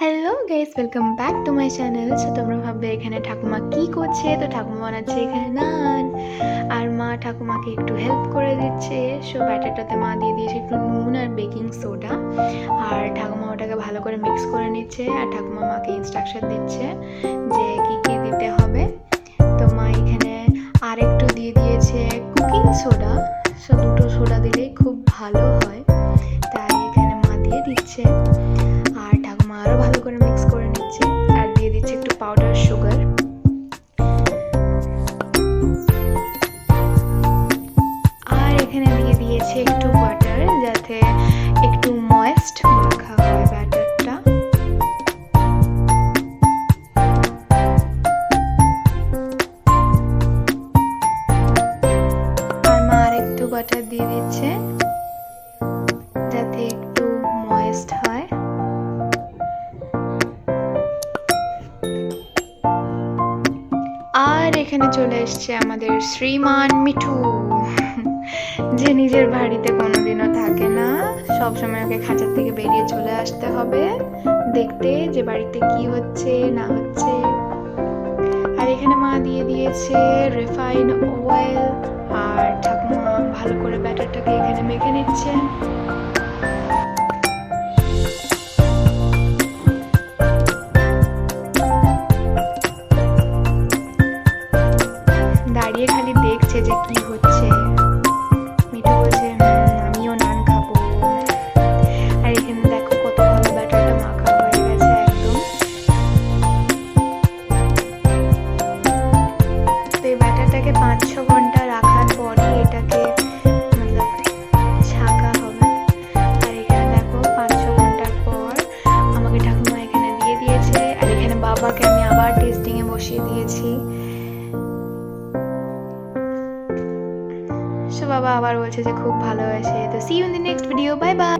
Hello guys, welcome back to my channel. So তোমরা ভাববে এখানে ঠাকুমা কি করছে, তো ঠাকুমা বানাচ্ছে এখানে নান। আর মা ঠাকুমাকে একটু হেল্প করে দিচ্ছে। সো ব্যাটারটাতে মা দিয়ে দিয়েছে একটু নুন আর বেকিং সোডা, আর ঠাকুমা ওটাকে ভালো করে মিক্স করে নিচ্ছে। আর ঠাকুমা মাকে ইনস্ট্রাকশন দিচ্ছে যে কি কি দিতে হবে। তো মা এখানে আর একটু দিয়ে দিয়েছে কুকিং সোডা। সো দুটো সোডা দিলেই খুব ভালো হয়, তাই এখানে মা দিয়ে দিচ্ছে। আর ঠাকুমা আরও ভালো করে মিক্স করে নিচ্ছে আর দিয়ে দিচ্ছে একটু পাউডার সুগার। আর এখানে দিয়ে দিয়েছে একটু বাটার, যাতে একটু ময়েস্ট মাখা হয় ব্যাটারটা। আর মা আর একটু বাটার দিয়ে দিচ্ছে যাতে একটু ময়েস্ট হয়। আর এখানে চলে এসছে আমাদের শ্রীমান মিঠু, যে নিজের বাড়িতে কোনোদিনও থাকে না। সবসময় ওকে খাঁচার থেকে বেরিয়ে চলে আসতে হবে দেখতে যে বাড়িতে কি হচ্ছে না হচ্ছে। আর এখানে মা দিয়ে দিয়েছে রিফাইন অয়েল, আর ঠাকুমা ভালো করে ব্যাটারটাকে এখানে মেখে নিচ্ছে। দাঁড়িয়ে খালি দেখছে যে কি হচ্ছে। মিঠু বলছে আমিও নান খাবো। আর এখানে দেখো কত ভালো ব্যাটারটা মাখা হয়ে গেছে একদম। তো এই ব্যাটারটাকে 5-6 ঘন্টা রাখার পরই এটাকে ছাকা হবে। আর এখানে দেখো 5-6 ঘন্টার পর আমাকে ঠাকুমা এখানে দিয়ে দিয়েছে। আর এখানে বাবাকে আমি আবার টেস্টিংয়ে বসিয়ে দিয়েছি। সো বাবা আবার বলছে যে খুব ভালো হয়েছে। তো see you in the next video, bye by.